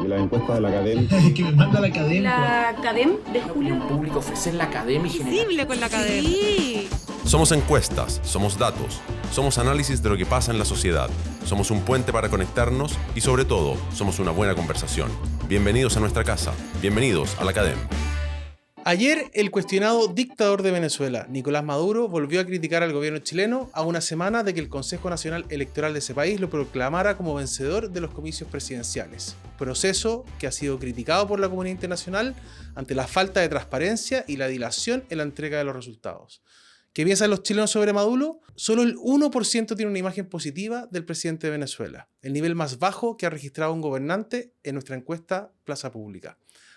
Y las encuestas de la academia. Que me manda la academia. La academia de La julio. opinión pública ofrecer la academia y generar. Visible con la academia. Sí. Somos encuestas, somos datos, somos análisis de lo que pasa en la sociedad, somos un puente para conectarnos y sobre todo, somos una buena conversación. Bienvenidos a nuestra casa, bienvenidos a la academia. Ayer, el cuestionado dictador de Venezuela, Nicolás Maduro, volvió a criticar al gobierno chileno a una semana de que el Consejo Nacional Electoral de ese país lo proclamara como vencedor de los comicios presidenciales. Proceso que ha sido criticado por la comunidad internacional ante la falta de transparencia y la dilación en la entrega de los resultados. ¿Qué piensan los chilenos sobre Maduro? Solo el 1% tiene una imagen positiva del presidente de Venezuela, el nivel más bajo que ha registrado un gobernante en nuestra encuesta Plaza Pública.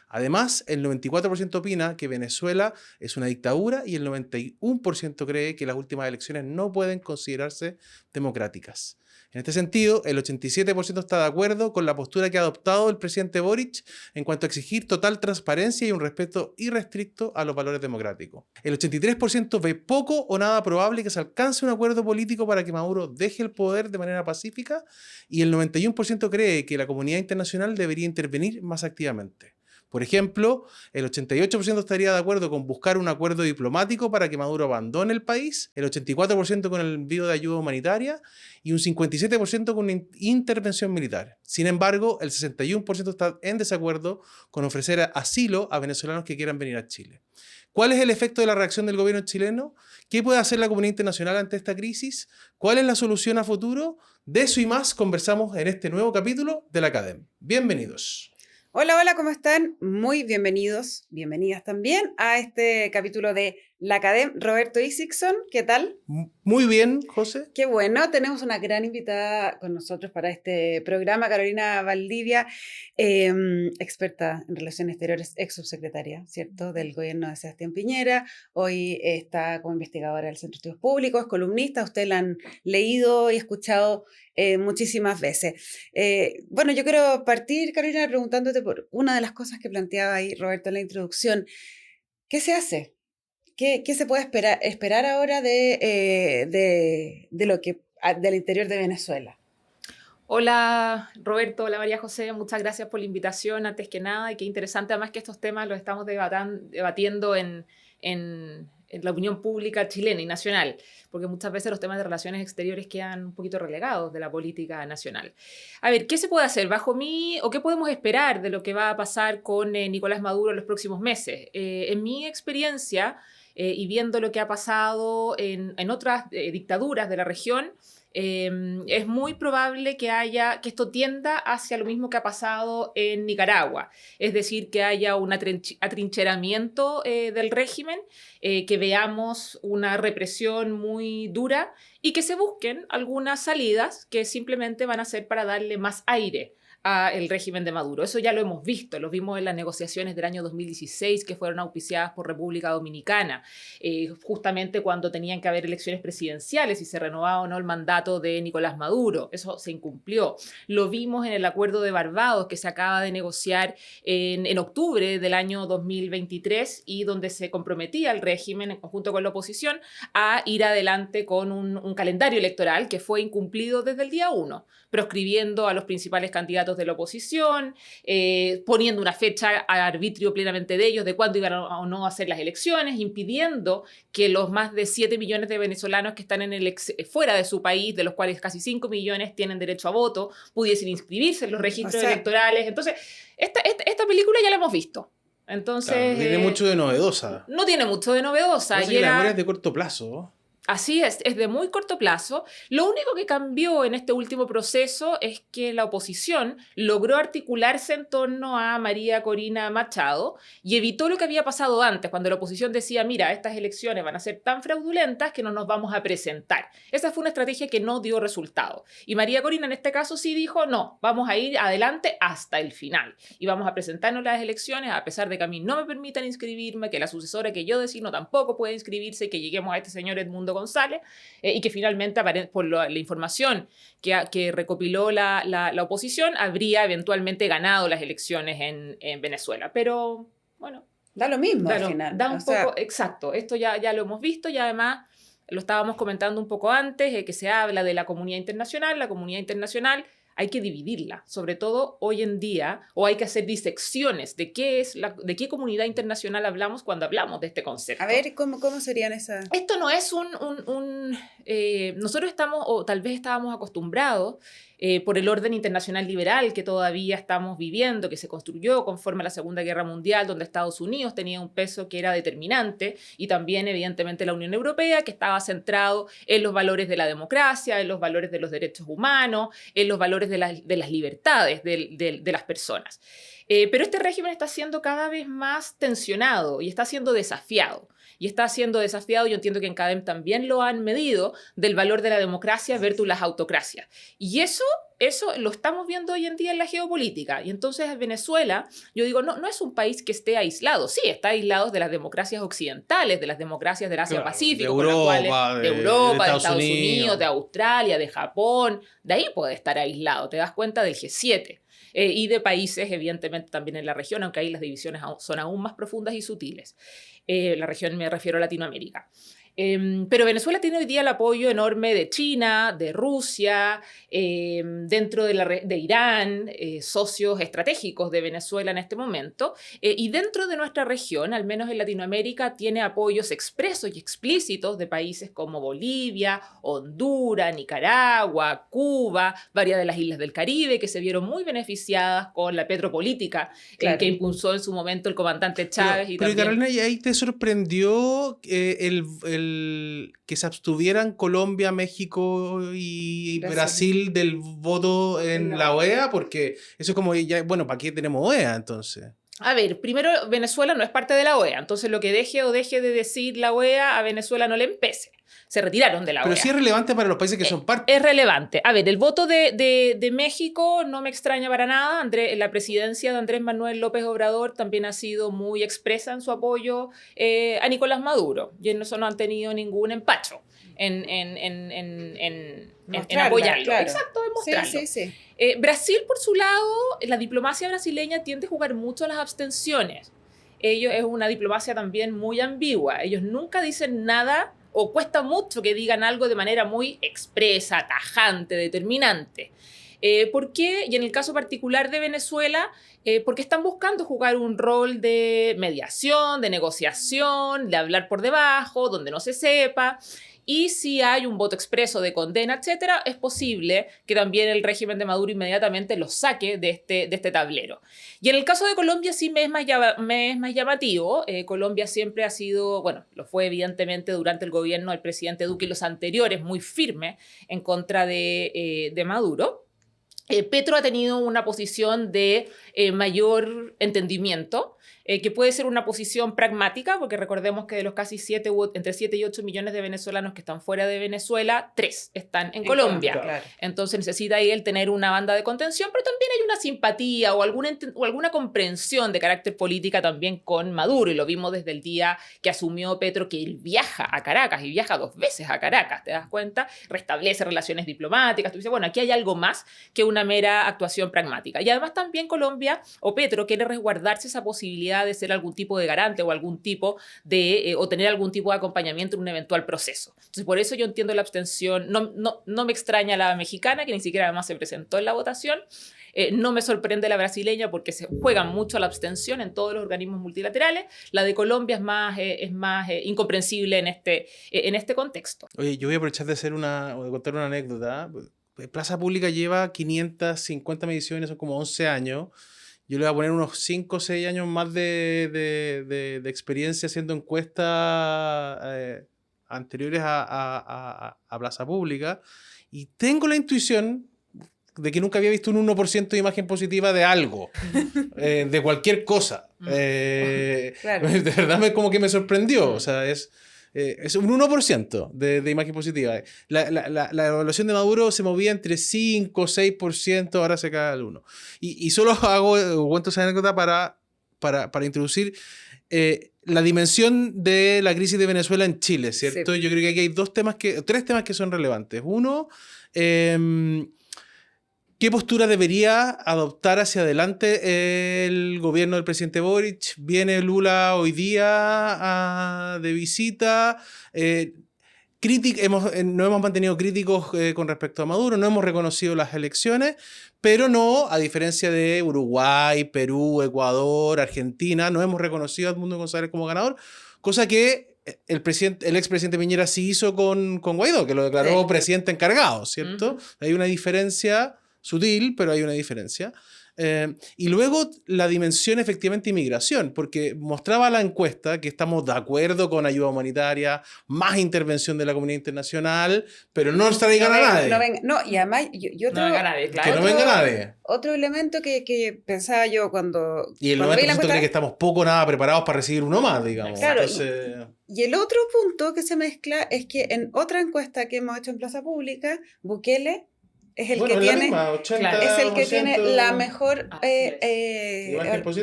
Además, el 94% opina que Venezuela es una dictadura y el 91% cree que las últimas elecciones no pueden considerarse democráticas. En este sentido, el 87% está de acuerdo con la postura que ha adoptado el presidente Boric en cuanto a exigir total transparencia y un respeto irrestricto a los valores democráticos. El 83% ve poco o nada probable que se alcance un acuerdo político para que Maduro deje el poder de manera pacífica y el 91% cree que la comunidad internacional debería intervenir más activamente. Por ejemplo, el 88% estaría de acuerdo con buscar un acuerdo diplomático para que Maduro abandone el país, el 84% con el envío de ayuda humanitaria y un 57% con una intervención militar. Sin embargo, el 61% está en desacuerdo con ofrecer asilo a venezolanos que quieran venir a Chile. ¿Cuál es el efecto de la reacción del gobierno chileno? ¿Qué puede hacer la comunidad internacional ante esta crisis? ¿Cuál es la solución a futuro? De eso y más conversamos en este nuevo capítulo de la Academia. Bienvenidos. Hola, hola, ¿cómo están? Muy bienvenidos, bienvenidas también a este capítulo de La Academia. Roberto Isixson, ¿qué tal? Muy bien, José. Qué bueno, tenemos una gran invitada con nosotros para este programa, Carolina Valdivia, experta en relaciones exteriores, ex subsecretaria, ¿cierto?, del gobierno de Sebastián Piñera. Hoy está como investigadora del Centro de Estudios Públicos, es columnista, ustedes la han leído y escuchado muchísimas veces. Bueno, yo quiero partir, Carolina, preguntándote por una de las cosas que planteaba ahí Roberto en la introducción. ¿Qué se hace? ¿Qué se puede esperar ahora de lo que del interior de Venezuela? Hola Roberto, hola María José, muchas gracias por la invitación antes que nada y qué interesante además que estos temas los estamos debatiendo en la opinión pública chilena y nacional, porque muchas veces los temas de relaciones exteriores quedan un poquito relegados de la política nacional. A ver, ¿qué se puede hacer bajo mí o qué podemos esperar de lo que va a pasar con Nicolás Maduro en los próximos meses? En mi experiencia y viendo lo que ha pasado en otras dictaduras de la región, es muy probable que esto tienda hacia lo mismo que ha pasado en Nicaragua, es decir, que haya un atrincheramiento del régimen, que veamos una represión muy dura y que se busquen algunas salidas que simplemente van a ser para darle más aire al régimen de Maduro. Eso ya lo hemos visto, lo vimos en las negociaciones del año 2016 que fueron auspiciadas por República Dominicana, justamente cuando tenían que haber elecciones presidenciales y se renovaba o no el mandato de Nicolás Maduro. Eso se incumplió. Lo vimos en el acuerdo de Barbados que se acaba de negociar en octubre del año 2023 y donde se comprometía el régimen en conjunto con la oposición a ir adelante con un calendario electoral que fue incumplido desde el día 1, proscribiendo a los principales candidatos de la oposición, poniendo una fecha a arbitrio plenamente de ellos de cuándo iban o no a hacer las elecciones, impidiendo que los más de 7 millones de venezolanos que están fuera de su país, de los cuales casi 5 millones tienen derecho a voto, pudiesen inscribirse en los registros electorales. Entonces, esta película ya la hemos visto. Entonces, claro, no tiene mucho de novedosa. No tiene mucho de novedosa. Y la memoria es de corto plazo. Así es de muy corto plazo. Lo único que cambió en este último proceso es que la oposición logró articularse en torno a María Corina Machado y evitó lo que había pasado antes, cuando la oposición decía, mira, estas elecciones van a ser tan fraudulentas que no nos vamos a presentar. Esa fue una estrategia que no dio resultado. Y María Corina en este caso sí dijo, no, vamos a ir adelante hasta el final. Y vamos a presentarnos las elecciones a pesar de que a mí no me permitan inscribirme, que la sucesora que yo designo tampoco puede inscribirse y que lleguemos a este señor Edmundo González, y que finalmente, por la información que recopiló la oposición, habría eventualmente ganado las elecciones en Venezuela. Pero, bueno... Da lo mismo al final. Da un poco, exacto. Esto ya lo hemos visto y además lo estábamos comentando un poco antes, que se habla de la comunidad internacional. La comunidad internacional hay que dividirla, sobre todo hoy en día, o hay que hacer disecciones de de qué comunidad internacional hablamos cuando hablamos de este concepto. A ver, ¿cómo serían esas? Esto no es nosotros estamos, o tal vez estábamos acostumbrados por el orden internacional liberal que todavía estamos viviendo, que se construyó conforme a la Segunda Guerra Mundial, donde Estados Unidos tenía un peso que era determinante, y también, evidentemente, la Unión Europea, que estaba centrado en los valores de la democracia, en los valores de los derechos humanos, en los valores de las libertades de las personas. Pero este régimen está siendo cada vez más tensionado y está siendo desafiado. Y está siendo desafiado, yo entiendo que en CADEM también lo han medido, del valor de la democracia versus las autocracias. Y eso lo estamos viendo hoy en día en la geopolítica. Y entonces Venezuela, yo digo, no es un país que esté aislado. Sí, está aislado de las democracias occidentales, de las democracias del Asia-Pacífico, de Europa, de Estados Unidos, de Australia, de Japón. De ahí puede estar aislado, te das cuenta del G7. Y de países, evidentemente, también en la región, aunque ahí las divisiones son aún más profundas y sutiles. La región me refiero a Latinoamérica. Pero Venezuela tiene hoy día el apoyo enorme de China, de Rusia, dentro de Irán, socios estratégicos de Venezuela en este momento, y dentro de nuestra región, al menos en Latinoamérica, tiene apoyos expresos y explícitos de países como Bolivia, Honduras, Nicaragua, Cuba, varias de las islas del Caribe, que se vieron muy beneficiadas con la petropolítica que impulsó en su momento el comandante Chávez. Pero Carolina, ¿y ahí te sorprendió que se abstuvieran Colombia, México y Brasil del voto en la OEA? Porque eso es como, ya, bueno, ¿para qué tenemos OEA entonces? A ver, primero, Venezuela no es parte de la OEA, entonces lo que deje de decir la OEA a Venezuela no le empece. Se retiraron de la OEA. Pero sí es relevante para los países que son parte. Es relevante. A ver, el voto de México no me extraña para nada. La presidencia de Andrés Manuel López Obrador también ha sido muy expresa en su apoyo a Nicolás Maduro. Y en eso no han tenido ningún empacho en apoyarlo. Claro. Exacto, en mostrarlo. Sí. Brasil, por su lado, la diplomacia brasileña tiende a jugar mucho a las abstenciones. Es una diplomacia también muy ambigua. Ellos nunca dicen nada, o cuesta mucho que digan algo de manera muy expresa, tajante, determinante. ¿Por qué? Y en el caso particular de Venezuela, porque están buscando jugar un rol de mediación, de negociación, de hablar por debajo, donde no se sepa. Y si hay un voto expreso de condena, etcétera, es posible que también el régimen de Maduro inmediatamente los saque de este tablero. Y en el caso de Colombia sí me es más llamativo. Colombia siempre ha sido, bueno, lo fue evidentemente durante el gobierno del presidente Duque y los anteriores, muy firme en contra de Maduro. Petro ha tenido una posición de mayor entendimiento, que puede ser una posición pragmática, porque recordemos que de los casi entre 7 y 8 millones de venezolanos que están fuera de Venezuela, 3 están en Colombia. Claro. Entonces necesita ahí él tener una banda de contención, pero también hay una simpatía o alguna comprensión de carácter política también con Maduro, y lo vimos desde el día que asumió Petro, que él viaja a Caracas, y viaja 2 veces a Caracas, ¿te das cuenta? Restablece relaciones diplomáticas. Tú dices, bueno, aquí hay algo más que una mera actuación pragmática. Y además también Colombia, o Petro, quiere resguardarse esa posibilidad de ser algún tipo de garante o algún tipo o tener algún tipo de acompañamiento en un eventual proceso. Entonces, por eso yo entiendo la abstención. No me extraña la mexicana, que ni siquiera además se presentó en la votación. No me sorprende la brasileña, porque se juegan mucho a la abstención en todos los organismos multilaterales. La de Colombia es más incomprensible en este contexto. Oye, yo voy a aprovechar de contar una anécdota. Plaza Pública lleva 550 mediciones, son como 11 años. Yo le voy a poner unos 5 o 6 años más de experiencia haciendo encuestas anteriores a Plaza Pública, y tengo la intuición de que nunca había visto un 1% de imagen positiva de algo, de cualquier cosa. Claro. De verdad como que me sorprendió. O sea, es un 1% de imagen positiva. La evaluación de Maduro se movía entre 5 o 6%, ahora se cae al 1%. Y solo cuento esa anécdota para introducir la dimensión de la crisis de Venezuela en Chile, ¿cierto? Sí. Yo creo que aquí hay 3 temas que son relevantes. Uno, ¿qué postura debería adoptar hacia adelante el gobierno del presidente Boric? Viene Lula hoy día de visita. ¿Qué no hemos mantenido críticos con respecto a Maduro, no hemos reconocido las elecciones, pero no, a diferencia de Uruguay, Perú, Ecuador, Argentina, no hemos reconocido a Edmundo González como ganador, cosa que el expresidente Piñera sí hizo con Guaidó, que lo declaró presidente encargado, ¿cierto? Hay una diferencia sutil, pero hay una diferencia. Y luego la dimensión efectivamente inmigración, porque mostraba la encuesta que estamos de acuerdo con ayuda humanitaria, más intervención de la comunidad internacional, pero no nos traigan a nadie. Y además, No venga nadie, claro. Que no venga nadie. Otro elemento que pensaba yo cuando... Y el cuando vi la 90% cree que estamos poco o nada preparados para recibir uno más, digamos. Claro, Entonces... y el otro punto que se mezcla es que en otra encuesta que hemos hecho en Plaza Pública, Bukele es el que tiene... misma, 80, Es el que 100, tiene la mejor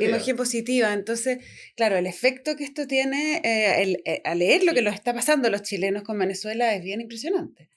imagen positiva. Entonces, claro, el efecto que esto tiene al leer lo que nos está pasando a los chilenos con Venezuela es bien impresionante.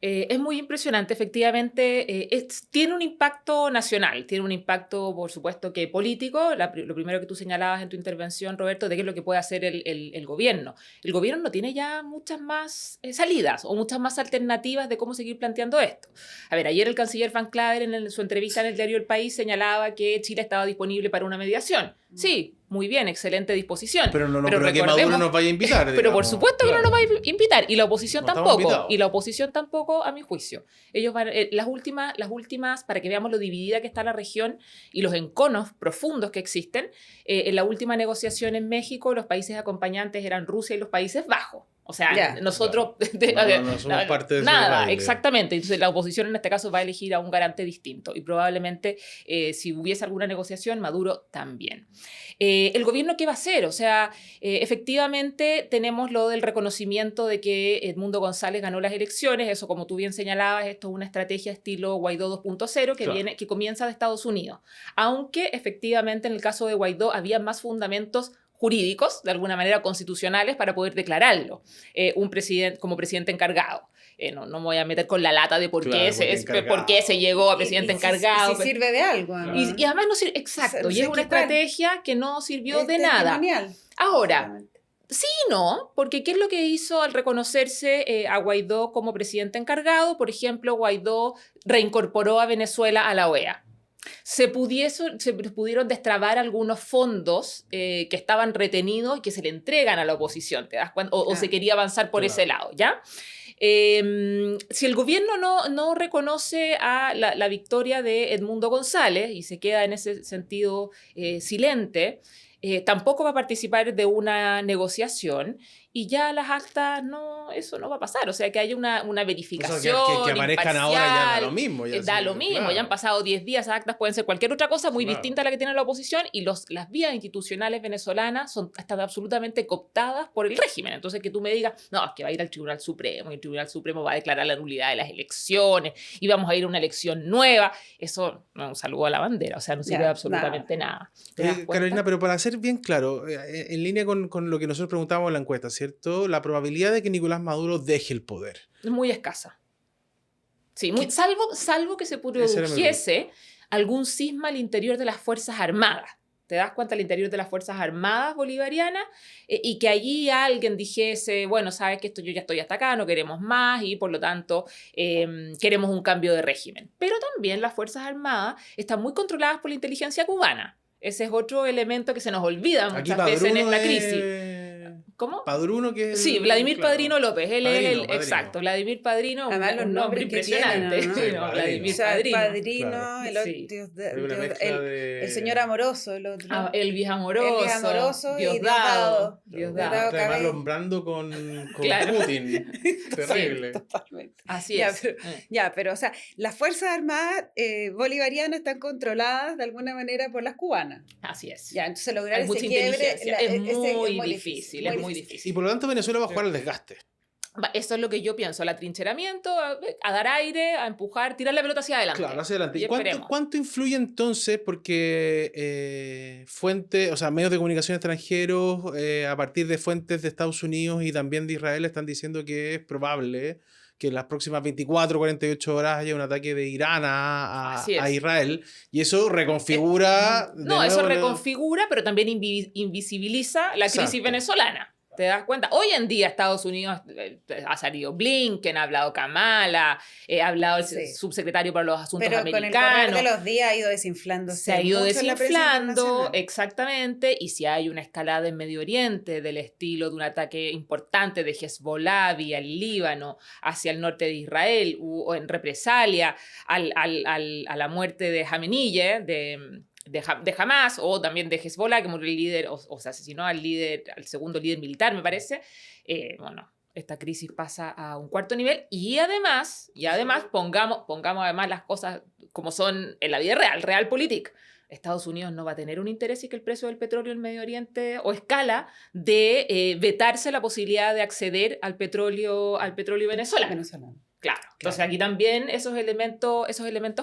Es muy impresionante, efectivamente, tiene un impacto nacional, tiene un impacto, por supuesto, que político. Lo primero que tú señalabas en tu intervención, Roberto, de qué es lo que puede hacer el gobierno. El gobierno no tiene ya muchas más salidas o muchas más alternativas de cómo seguir planteando esto. A ver, ayer el canciller Van Claver en su entrevista en el diario El País señalaba que Chile estaba disponible para una mediación. Sí, muy bien, excelente disposición. Pero que Maduro nos vaya a invitar. Pero digamos, por supuesto que no nos va a invitar. Y la oposición No tampoco. Y la oposición tampoco, a mi juicio. Ellos van, las últimas, para que veamos lo dividida que está la región y los enconos profundos que existen, en la última negociación en México, los países acompañantes eran Rusia y los Países Bajos. O sea, nosotros no somos parte de nada, ese exactamente. Entonces la oposición en este caso va a elegir a un garante distinto y probablemente si hubiese alguna negociación, Maduro también. ¿El gobierno qué va a hacer? O sea, efectivamente tenemos lo del reconocimiento de que Edmundo González ganó las elecciones. Eso, como tú bien señalabas, esto es una estrategia estilo Guaidó 2.0 que comienza de Estados Unidos. Aunque efectivamente en el caso de Guaidó había más fundamentos jurídicos, de alguna manera constitucionales, para poder declararlo como presidente encargado. No me voy a meter con la lata de por qué se llegó a presidente encargado. Si sirve de algo. Y además no sirve, exacto, y es una estrategia que no sirvió de nada. Ahora, sí y no, porque ¿qué es lo que hizo al reconocerse a Guaidó como presidente encargado? Por ejemplo, Guaidó reincorporó a Venezuela a la OEA. Se pudieron destrabar algunos fondos que estaban retenidos y que se le entregan a la oposición, ¿te das cuenta? O se quería avanzar por ese lado, ¿ya? Si el gobierno no reconoce a la victoria de Edmundo González y se queda en ese sentido silente, tampoco va a participar de una negociación y ya las actas, eso no va a pasar. O sea, que haya una verificación. O sea, que aparezcan ahora ya da lo mismo. Ya han pasado 10 días, las actas pueden ser cualquier otra cosa muy distinta a la que tiene la oposición y las vías institucionales venezolanas están absolutamente cooptadas por el régimen. Entonces, que tú me digas, no, es que va a ir al Tribunal Supremo y el Tribunal Supremo va a declarar la nulidad de las elecciones y vamos a ir a una elección nueva. Eso no es un saludo a la bandera, o sea, no sirve absolutamente nada. Carolina, pero para ser bien claro, en línea con lo que nosotros preguntábamos en la encuesta, ¿cierto? La probabilidad de que Nicolás Maduro deje el poder es muy escasa. Sí, salvo que se produjese algún cisma al interior de las Fuerzas Armadas. ¿Te das cuenta? Al interior de las Fuerzas Armadas bolivarianas y que allí alguien dijese, bueno, sabes que yo ya estoy hasta acá, no queremos más y por lo tanto queremos un cambio de régimen. Pero también las Fuerzas Armadas están muy controladas por la inteligencia cubana. Ese es otro elemento que se nos olvida muchas veces en esta crisis. ¿Cómo? Padruno, que sí, Vladimir Padrino López. Él es el Padrino. Exacto, Vladimir Padrino. Además, los nombres impresionante. Que tienen, ¿no? Vladimir Padrino, claro. el señor amoroso, el otro. El viejo amoroso. Diosdado. Además, nombrando con Putin. Terrible. Sí, totalmente. Así es. Pero, o sea, las Fuerzas Armadas bolivarianas están controladas de alguna manera por las cubanas. Así es. Ya, entonces lograr ese quiebre es muy difícil. Y por lo tanto Venezuela va a jugar al desgaste. Eso es lo que yo pienso, el atrincheramiento, a dar aire, a empujar, tirar la pelota hacia adelante. Claro, hacia adelante. ¿Y cuánto influye entonces? Porque medios de comunicación extranjeros, a partir de fuentes de Estados Unidos y también de Israel, están diciendo que es probable que en las próximas 24 o 48 horas haya un ataque de Irán a Israel. Y eso reconfigura... reconfigura, pero también invisibiliza la crisis venezolana. ¿Te das cuenta? Hoy en día Estados Unidos ha salido Blinken, ha hablado Kamala, ha hablado el Sí. subsecretario para los Asuntos Pero con el correr Americanos. de los días ha ido desinflándose. Se ha ido mucho en la prensa desinflando, internacional. exactamente, y si hay una escalada en Medio Oriente del estilo de un ataque importante de Hezbollah vía el Líbano hacia el norte de Israel o en represalia a la muerte de Jamenille, de Hamas, o también de Hezbollah, que murió el líder, o se asesinó al segundo líder militar, me parece. Bueno, esta crisis pasa a un cuarto nivel y además pongamos además las cosas como son en la vida real, realpolitik. Estados Unidos no va a tener un interés y que el precio del petróleo en Medio Oriente o escala de vetarse la posibilidad de acceder al petróleo venezolano. Venezolano. Claro. Entonces aquí también esos elementos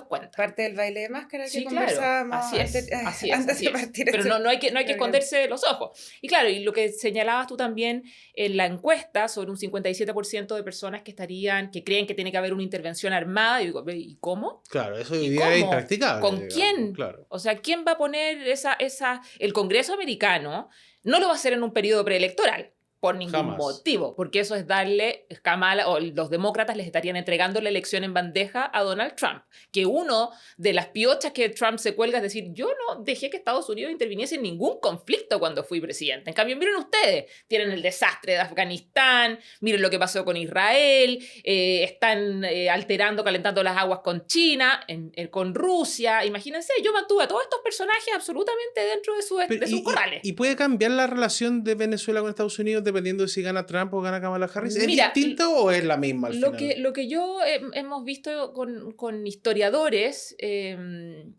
cuentan. Parte del baile de máscara que Sí, claro, conversábamos así es, antes de partir. Pero no hay que programa. esconderse los ojos. Y claro, y lo que señalabas tú también en la encuesta sobre un 57% de personas que creen que tiene que haber una intervención armada, y digo, ¿y cómo? Claro, eso hoy ¿Y día es cómo? impracticable. ¿Con digamos, quién? Claro. O sea, ¿quién va a poner el Congreso americano? No lo va a hacer en un periodo preelectoral. Por ningún Jamás. motivo, porque eso es darle, Kamala o los demócratas les estarían entregando la elección en bandeja a Donald Trump, que uno de las piochas que Trump se cuelga es decir, yo no dejé que Estados Unidos interviniese en ningún conflicto cuando fui presidente. En cambio, miren ustedes, tienen el desastre de Afganistán, miren lo que pasó con Israel, están alterando, calentando las aguas con China, con Rusia, imagínense, yo mantuve a todos estos personajes absolutamente dentro de sus corrales. ¿Y puede cambiar la relación de Venezuela con Estados Unidos dependiendo de si gana Trump o gana Kamala Harris? ¿Es Mira, distinto o es la misma al Lo final? que yo hemos visto con historiadores de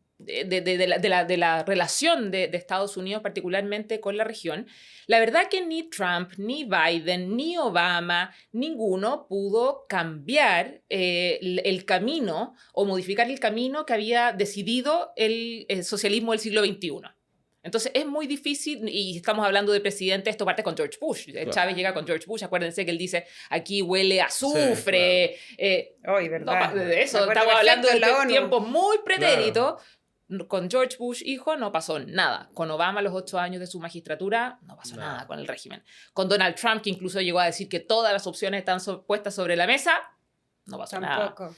la relación de Estados Unidos, particularmente con la región, la verdad que ni Trump, ni Biden, ni Obama, ninguno pudo cambiar el camino o modificar el camino que había decidido el socialismo del siglo XXI. Entonces es muy difícil, y estamos hablando de presidente, esto parte con George Bush. Claro. Chávez llega con George Bush, acuérdense que él dice, aquí huele a azufre. Hoy, ¿verdad? De eso, Me acuerdo estamos hablando perfecto de en la ONU. tiempos muy pretéritos. Con George Bush, hijo, no pasó nada. Con Obama, los 8 años de su magistratura, no pasó nada con el régimen. Con Donald Trump, que incluso llegó a decir que todas las opciones están puestas sobre la mesa, no pasó nada. Tampoco.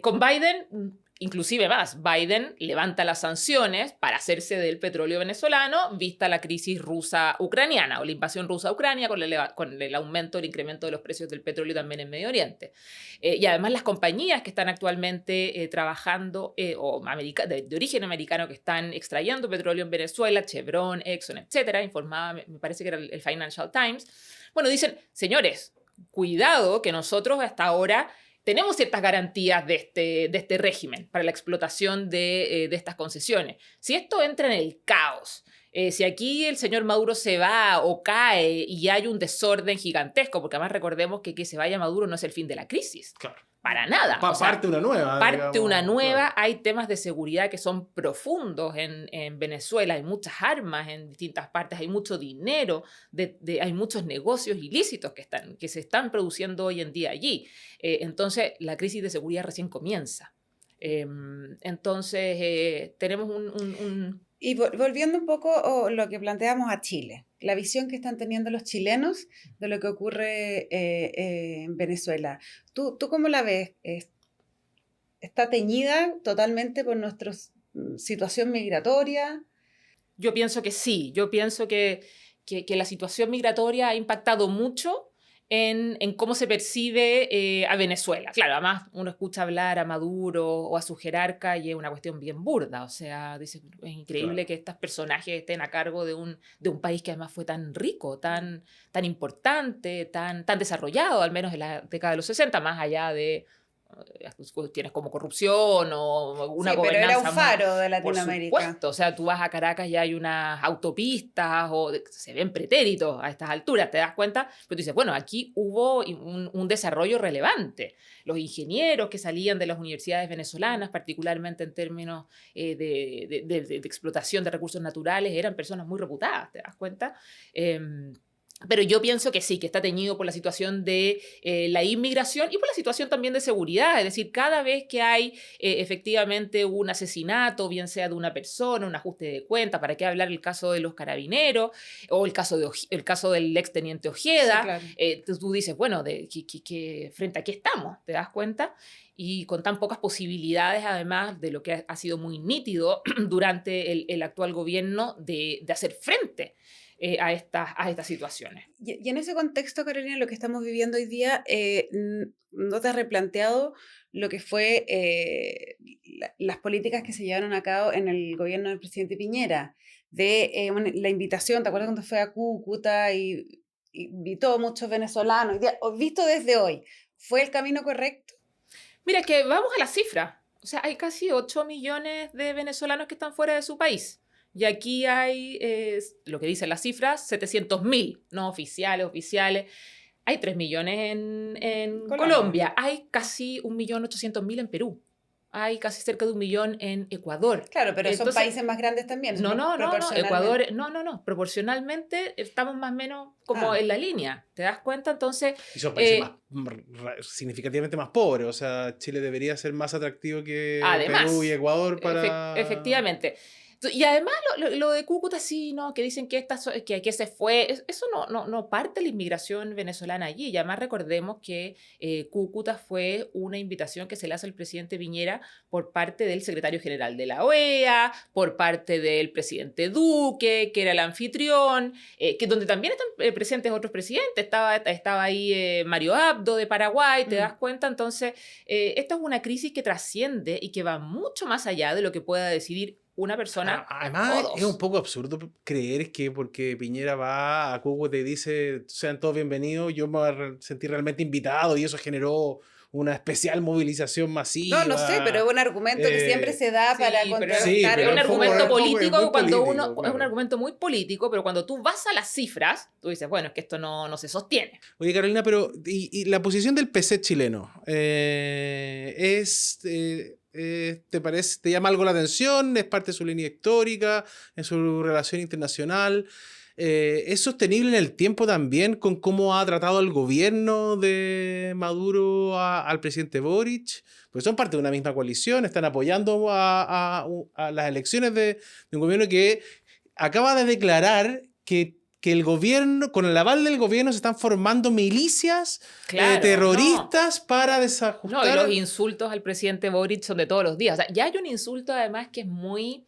Con Biden, inclusive más, Biden levanta las sanciones para hacerse del petróleo venezolano, vista la crisis rusa-ucraniana o la invasión rusa a Ucrania con el aumento, el incremento de los precios del petróleo también en Medio Oriente. Y además las compañías que están actualmente trabajando de origen americano que están extrayendo petróleo en Venezuela, Chevron, Exxon, etcétera, informaba, me parece que era el Financial Times, bueno, dicen, señores, cuidado que nosotros hasta ahora tenemos ciertas garantías de este régimen para la explotación de estas concesiones. Si esto entra en el caos, si aquí el señor Maduro se va o cae y hay un desorden gigantesco, porque además recordemos que se vaya Maduro no es el fin de la crisis. Claro. Para nada. O sea, Parte una nueva. parte una nueva, claro. hay temas de seguridad que son profundos en Venezuela, hay muchas armas en distintas partes, hay mucho dinero, hay muchos negocios ilícitos que se están produciendo hoy en día allí. Entonces, la crisis de seguridad recién comienza. Entonces, tenemos Y volviendo un poco a lo que planteamos a Chile, la visión que están teniendo los chilenos de lo que ocurre en Venezuela. ¿Tú cómo la ves? ¿Está teñida totalmente por nuestra situación migratoria? Yo pienso que sí, yo pienso que la situación migratoria ha impactado mucho en cómo se percibe a Venezuela. Claro, además uno escucha hablar a Maduro o a su jerarca y es una cuestión bien burda. O sea, dice, es increíble que estos personajes estén a cargo de un país que además fue tan rico, tan importante, tan desarrollado, al menos en la década de los 60, más allá de cuestiones como corrupción o una gobernanza. Pero era un faro de Por Latinoamérica. supuesto, o sea, tú vas a Caracas y hay unas autopistas se ven pretéritos a estas alturas, te das cuenta, pero tú dices, bueno, aquí hubo un desarrollo relevante. Los ingenieros que salían de las universidades venezolanas, particularmente en términos de explotación de recursos naturales, eran personas muy reputadas, ¿te das cuenta? Pero yo pienso que sí, que está teñido por la situación de la inmigración y por la situación también de seguridad. Es decir, cada vez que hay efectivamente un asesinato, bien sea de una persona, un ajuste de cuenta, ¿para qué hablar el caso de los carabineros o el caso del exteniente Ojeda? Sí, claro. Tú dices, bueno, ¿frente a qué estamos? ¿Te das cuenta? Y con tan pocas posibilidades, además de lo que ha sido muy nítido durante el actual gobierno de hacer frente a estas situaciones. Y en ese contexto, Carolina, lo que estamos viviendo hoy día, ¿no te has replanteado lo que fue las políticas que se llevaron a cabo en el gobierno del presidente Piñera? La invitación, ¿te acuerdas cuando fue a Cúcuta y invitó muchos venezolanos? Visto desde hoy, ¿fue el camino correcto? Mira, que vamos a la cifra. O sea, hay casi 8 millones de venezolanos que están fuera de su país. Y aquí hay, lo que dicen las cifras, 700.000, no oficiales. Hay 3 millones en Colombia. Hay casi 1.800.000 en Perú. Hay casi cerca de 1 millón en Ecuador. Claro, pero son Entonces, países más grandes también. No. Proporcionalmente. Ecuador, no. Proporcionalmente estamos más o menos como en la línea. ¿Te das cuenta? Entonces, Y son países significativamente más pobres. O sea, Chile debería ser más atractivo que además, Perú y Ecuador para... efectivamente. Y además lo de Cúcuta, sí, ¿no? Que dicen que se fue. Eso no parte de la inmigración venezolana allí. Y además recordemos que Cúcuta fue una invitación que se le hace al presidente Piñera por parte del secretario general de la OEA, por parte del presidente Duque, que era el anfitrión, que donde también están presentes otros presidentes. Estaba ahí Mario Abdo de Paraguay, ¿te das cuenta? Entonces, esta es una crisis que trasciende y que va mucho más allá de lo que pueda decidir una persona. Además, es un poco absurdo creer que porque Piñera va a Cúcuta y dice sean todos bienvenidos, yo me voy a sentir realmente invitado y eso generó una especial movilización masiva. No sé, pero es un argumento que siempre se da para contrarrestar. Es un argumento político claro. Es un argumento muy político, pero cuando tú vas a las cifras, tú dices, bueno, es que esto no se sostiene. Oye, Carolina, pero y la posición del PC chileno ¿te parece, te llama algo la atención? ¿Es parte de su línea histórica, en su relación internacional? ¿Es sostenible en el tiempo también con cómo ha tratado el gobierno de Maduro al presidente Boric? Pues son parte de una misma coalición, están apoyando a las elecciones de un gobierno que acaba de declarar que el gobierno, con el aval del gobierno, se están formando milicias terroristas para desajustar. No, y los insultos al presidente Boric son de todos los días. O sea, ya hay un insulto además que es muy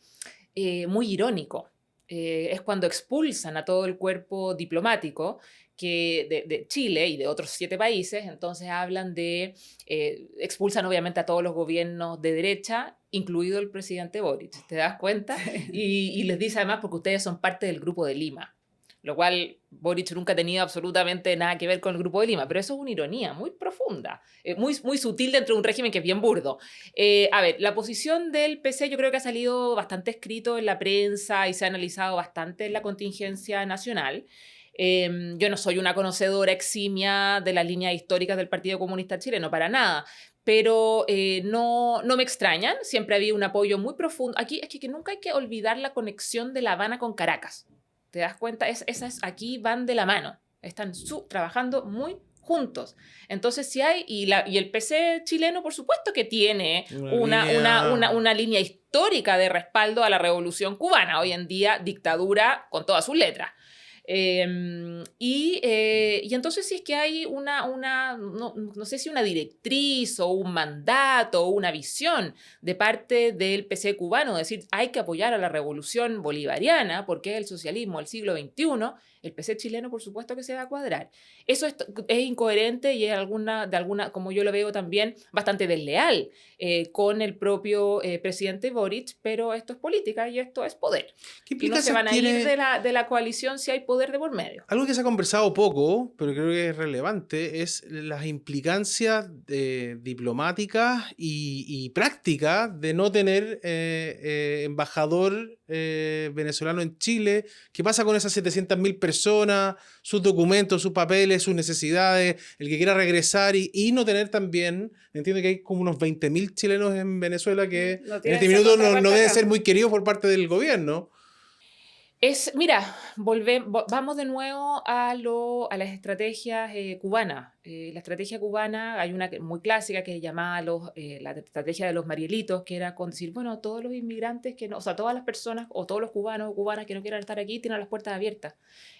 irónico. Es cuando expulsan a todo el cuerpo diplomático de Chile y de otros 7 países. Entonces hablan expulsan obviamente a todos los gobiernos de derecha, incluido el presidente Boric. ¿Te das cuenta? Y les dice además porque ustedes son parte del Grupo de Lima. Lo cual Boric nunca ha tenido absolutamente nada que ver con el Grupo de Lima, pero eso es una ironía muy profunda, muy sutil dentro de un régimen que es bien burdo. A ver, la posición del PC yo creo que ha salido bastante escrito en la prensa y se ha analizado bastante en la contingencia nacional. Yo no soy una conocedora eximia de las líneas históricas del Partido Comunista Chileno, para nada. Pero no me extrañan, siempre había un apoyo muy profundo. Aquí es que nunca hay que olvidar la conexión de La Habana con Caracas. ¿Te das cuenta? Aquí van de la mano. Están trabajando muy juntos. Entonces, si hay... Y el PC chileno, por supuesto que tiene una línea histórica de respaldo a la Revolución Cubana. Hoy en día, dictadura con todas sus letras. Y entonces si es que hay no sé si una directriz o un mandato o una visión de parte del PC cubano, decir hay que apoyar a la revolución bolivariana porque es el socialismo del siglo XXI, el PC chileno por supuesto que se va a cuadrar. Eso es incoherente y es como yo lo veo también, bastante desleal con el propio presidente Boric, pero esto es política y esto es poder. Y no se van a ir de la coalición si hay poder de por medio. Algo que se ha conversado poco, pero creo que es relevante, es las implicancias diplomáticas y prácticas de no tener embajador venezolano en Chile. ¿Qué pasa con esas 700.000 personas, sus documentos, sus papeles, sus necesidades, el que quiera regresar y no tener también, entiendo que hay como unos 20.000 chilenos en Venezuela que en este minuto no deben ser muy queridos por parte del gobierno? Mira, vamos de nuevo a las estrategias cubanas. La estrategia cubana, hay una muy clásica que es llamada la estrategia de los Marielitos, que era con decir, bueno, todos los inmigrantes que no, o sea, todas las personas o todos los cubanos o cubanas que no quieran estar aquí tienen las puertas abiertas.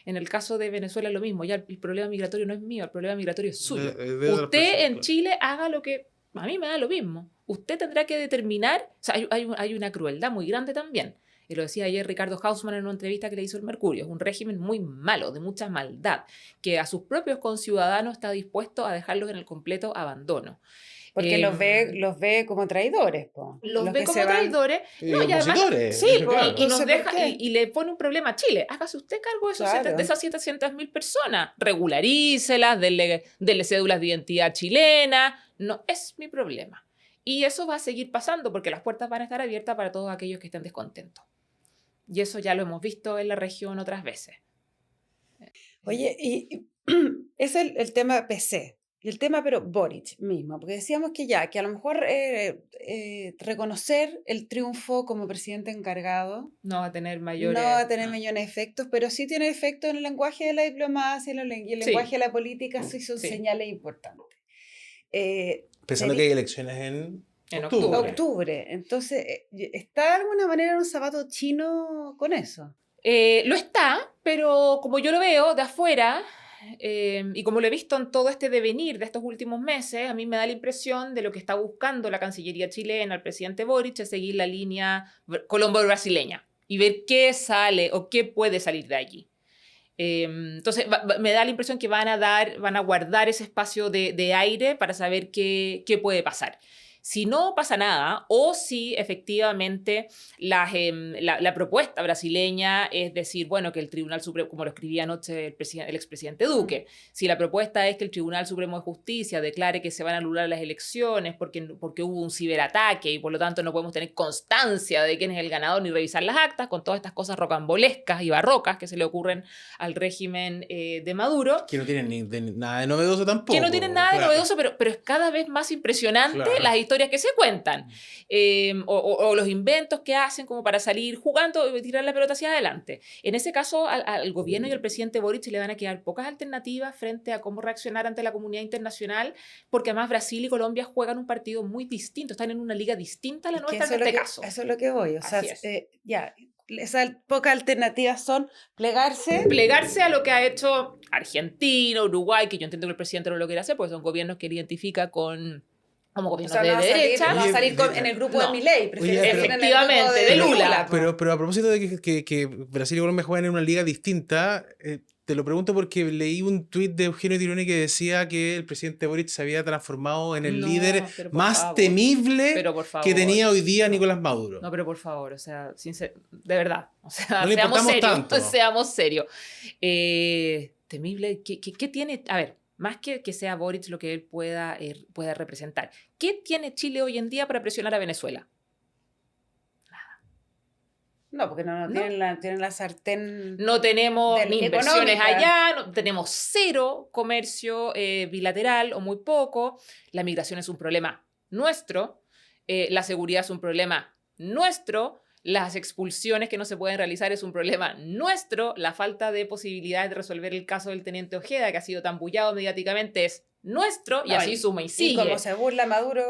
En el caso de Venezuela es lo mismo, ya el problema migratorio no es mío, el problema migratorio es suyo. De otras Usted personas, en claro. Chile haga lo que a mí me da lo mismo. Usted tendrá que determinar, o sea, hay una crueldad muy grande también. Y lo decía ayer Ricardo Hausmann en una entrevista que le hizo el Mercurio. Es un régimen muy malo, de mucha maldad, que a sus propios conciudadanos está dispuesto a dejarlos en el completo abandono. Porque Eh, los ve como traidores, po. los ve que como se van. traidores. Y No, y además, opositores, sí, claro. y nos Entonces, deja ¿por qué? y le pone un problema a Chile. Hágase usted cargo de, Claro. de esas 700.000 personas. Regularícelas, dele cédulas de identidad chilena. No es mi problema. Y eso va a seguir pasando porque las puertas van a estar abiertas para todos aquellos que estén descontentos. Y eso ya lo hemos visto en la región otras veces. Oye, y es el tema PC. Y el tema, pero Boric mismo, porque decíamos que que a lo mejor reconocer el triunfo como presidente encargado No va a tener no mayores... va a tener millones de efectos, pero sí tiene efectos en el lenguaje de la diplomacia y el Sí. lenguaje de la política, sí son Sí. señales importantes. Pensando que hay elecciones en En octubre. Octubre. Entonces, ¿está de alguna manera en un zapato chino con eso? Lo está, pero como yo lo veo de afuera, y como lo he visto en todo este devenir de estos últimos meses, a mí me da la impresión de lo que está buscando la Cancillería chilena, el presidente Boric, es seguir la línea colombo-brasileña y ver qué sale o qué puede salir de allí. Entonces, me da la impresión que van a guardar ese espacio de aire para saber qué puede pasar. Si no pasa nada, o si efectivamente la propuesta brasileña es decir, bueno, que el Tribunal Supremo, como lo escribía anoche el expresidente Duque, si la propuesta es que el Tribunal Supremo de Justicia declare que se van a anular las elecciones porque hubo un ciberataque y por lo tanto no podemos tener constancia de quién es el ganador ni revisar las actas, con todas estas cosas rocambolescas y barrocas que se le ocurren al régimen de Maduro, Que no tienen nada de novedoso tampoco. que no tienen nada de claro. novedoso, pero es cada vez más impresionante Claro. las historias que se cuentan. O los inventos que hacen como para salir jugando y tirar la pelota hacia adelante. En ese caso, al gobierno y al presidente Boric le van a quedar pocas alternativas frente a cómo reaccionar ante la comunidad internacional, porque además Brasil y Colombia juegan un partido muy distinto, están en una liga distinta a la Es que nuestra en este caso. eso es lo que voy. O sea, Así es. esas pocas alternativas son plegarse. Plegarse a lo que ha hecho Argentina, Uruguay, que yo entiendo que el presidente no lo quiere hacer, porque son gobiernos que él identifica como O gobiernos sea, de no va a salir, derecha. no va a salir Oye, en el grupo no. de Milei. prefiere Oye, salir en el grupo efectivamente, de Lula. po. Pero a propósito de que Brasil y Colombia juegan en una liga distinta, te lo pregunto porque leí un tuit de Eugenio Tironi que decía que el presidente Boric se había transformado en el No, líder pero por más favor. temible Pero por favor. que tenía hoy día Nicolás Maduro. No, pero por favor, o sea, de verdad, o sea, No le seamos importamos serios, tanto. seamos serios. Temible, ¿qué tiene? A ver, más que sea Boric lo que él pueda representar, ¿qué tiene Chile hoy en día para presionar a Venezuela? No, porque no No. tienen la sartén. No tenemos ni inversiones económica. allá, no, tenemos cero comercio bilateral o muy poco, la migración es un problema nuestro, la seguridad es un problema nuestro, las expulsiones que no se pueden realizar es un problema nuestro, la falta de posibilidades de resolver el caso del teniente Ojeda, que ha sido tan bullado mediáticamente, es nuestro, y No, así suma y sigue. Y como se burla Maduro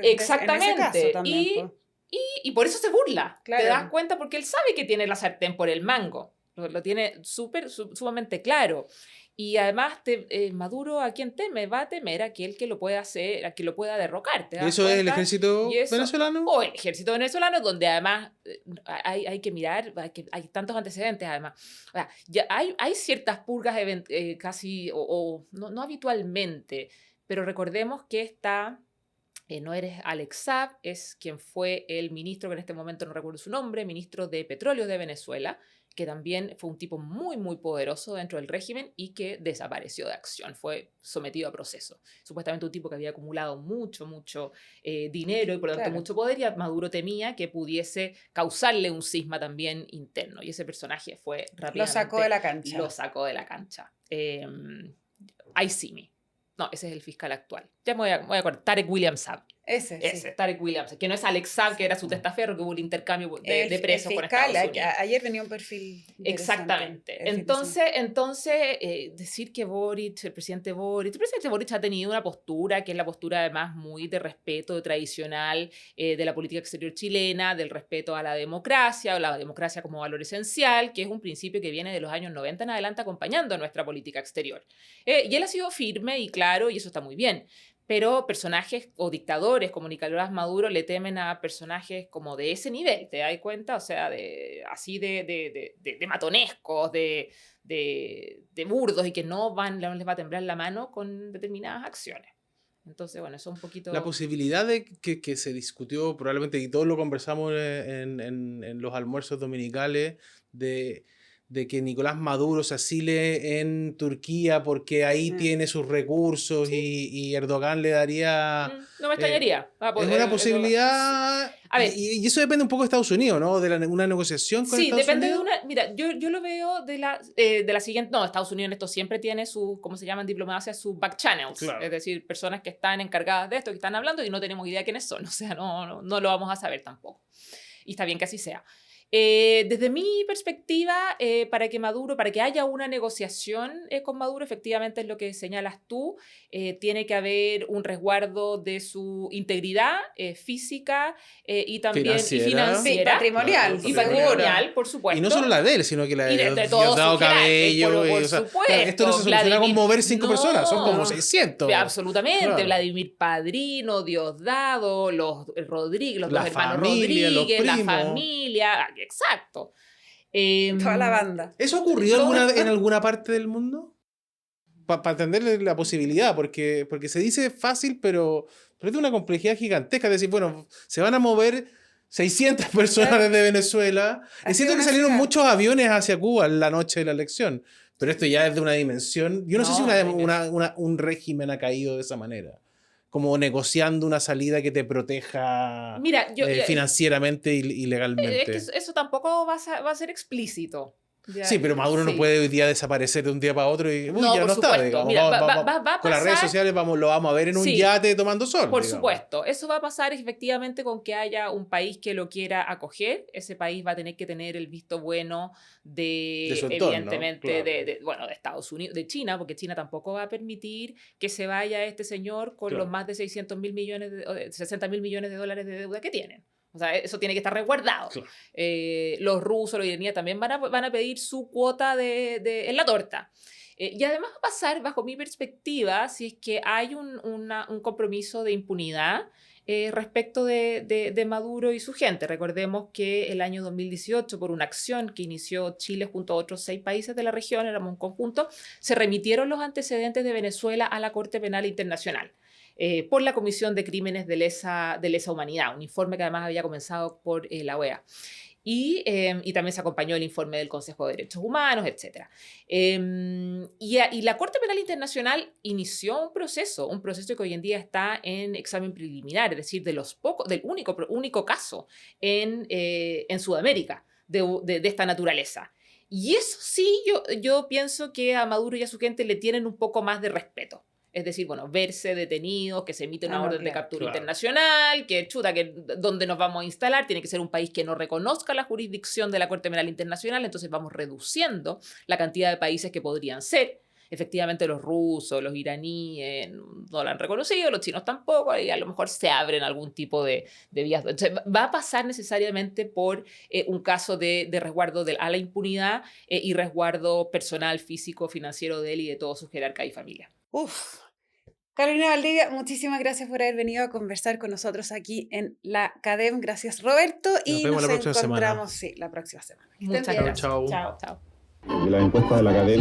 Exactamente. en ese caso también. po. Y por eso se burla. Claro. Te das cuenta porque él sabe que tiene la sartén por el mango. Lo tiene sumamente claro. Y además, Maduro, ¿a quién teme? Va a temer a aquel que lo pueda hacer, a que lo pueda derrocar. ¿te ¿Y das eso es el cuenta? ejército Y eso- venezolano? O el ejército venezolano, donde además hay que mirar, hay tantos antecedentes además. O sea, ya hay ciertas purgas casi, no habitualmente, pero recordemos que está... no eres Alex Saab, es quien fue el ministro, que en este momento no recuerdo su nombre, ministro de Petróleos de Venezuela, que también fue un tipo muy, muy poderoso dentro del régimen y que desapareció de acción, fue sometido a proceso. Supuestamente un tipo que había acumulado mucho dinero y por lo tanto Claro. mucho poder, y Maduro temía que pudiese causarle un cisma también interno. Y ese personaje fue rápidamente... Lo sacó de la cancha. Lo sacó de la cancha. I see me. No, ese es el fiscal actual. Ya me voy a acordar, Tarek William Saab. Ese, Ese, Tarek William Saab, que no es Alex Saab, que era su testaferro, que hubo un intercambio de presos el con fiscal, Estados Unidos. ayer tenía un perfil interesante. Exactamente. Entonces decir que el presidente Boric ha tenido una postura que es la postura además muy de respeto tradicional de la política exterior chilena, del respeto a la democracia, o la democracia como valor esencial, que es un principio que viene de los años 90 en adelante acompañando a nuestra política exterior. Y él ha sido firme y claro, y eso está muy bien. Pero personajes o dictadores como Nicolás Maduro le temen a personajes como de ese nivel, ¿te das cuenta? O sea, así de matonescos, de burdos, y que no les va a temblar la mano con determinadas acciones. Entonces, bueno, eso un poquito... La posibilidad de que se discutió, probablemente, y todos lo conversamos en los almuerzos dominicales, de que Nicolás Maduro se asile en Turquía porque ahí tiene sus recursos y Erdogan le daría... No me extrañaría. Es una posibilidad... A ver, y eso depende un poco de Estados Unidos, ¿no? De una negociación con Estados depende Unidos. Mira, yo lo veo de la siguiente... No, Estados Unidos en esto siempre tiene sus, ¿cómo se llaman? Diplomacia, sus back channels. Claro. Es decir, personas que están encargadas de esto, que están hablando y no tenemos idea de quiénes son. O sea, no lo vamos a saber tampoco. Y está bien que así sea. Desde mi perspectiva, para que haya una negociación con Maduro, efectivamente es lo que señalas tú, tiene que haber un resguardo de su integridad física y también financiera. Sí, patrimonial. Claro, Y patrimonial, por supuesto. Y no solo la de él, sino que la Y de de todo Diosdado su jerarquía, Cabello. por o sea, supuesto, esto no se soluciona con mover 5 personas, son como 600. Absolutamente. Claro. Vladimir Padrino, Diosdado, los Rodríguez, los La dos hermanos familia, los Rodríguez, la primos. familia. Exacto. Toda la banda. ¿Eso ha ocurrido en alguna parte del mundo? Para entender la posibilidad, porque se dice fácil, pero es de una complejidad gigantesca. Es decir, bueno, se van a mover 600 personas desde Venezuela. Es cierto que salieron muchos aviones hacia Cuba la noche de la elección, pero esto ya es de una dimensión. Yo no sé si un régimen ha caído de esa manera, como negociando una salida que te proteja financieramente y legalmente. Es que eso tampoco va a ser explícito. Ya, sí, pero Maduro no puede hoy día desaparecer de un día para otro y no, ya por no está. supuesto. Digamos, Mira, vamos, va a pasar, con las redes sociales lo vamos a ver en un yate tomando sol. Por digamos. supuesto. Eso va a pasar efectivamente con que haya un país que lo quiera acoger. Ese país va a tener que tener el visto bueno de su entorno, evidentemente, claro. de Estados Unidos, de China, porque China tampoco va a permitir que se vaya este señor con Claro. los más de 60.000 millones de dólares de deuda que tienen. O sea, eso tiene que estar resguardado. Claro. Los rusos, los iraníes también van a pedir su cuota en la torta. Y además va a pasar, bajo mi perspectiva, si es que hay un compromiso de impunidad respecto de Maduro y su gente. Recordemos que el año 2018, por una acción que inició Chile junto a otros 6 países de la región, éramos un conjunto, se remitieron los antecedentes de Venezuela a la Corte Penal Internacional. Por la Comisión de Crímenes de Lesa Humanidad, un informe que además había comenzado por la OEA. Y también se acompañó el informe del Consejo de Derechos Humanos, etc. Y la Corte Penal Internacional inició un proceso que hoy en día está en examen preliminar, es decir, del único caso en Sudamérica de esta naturaleza. Y eso sí, yo pienso que a Maduro y a su gente le tienen un poco más de respeto. Es decir, bueno, verse detenidos, que se emite una orden de captura internacional, que ¿dónde nos vamos a instalar? Tiene que ser un país que no reconozca la jurisdicción de la Corte Penal Internacional, entonces vamos reduciendo la cantidad de países que podrían ser. Efectivamente, los rusos, los iraníes no lo han reconocido, los chinos tampoco, y a lo mejor se abren algún tipo de vías. Entonces, va a pasar necesariamente por un caso de resguardo a la impunidad y resguardo personal, físico, financiero de él y de todos sus jerarcas y familia. Uf. Carolina Valdivia, muchísimas gracias por haber venido a conversar con nosotros aquí en la CADEM. Gracias, Roberto. Y nos encontramos la próxima semana. Muchas gracias. Chao. Chao. De la encuesta de la academia.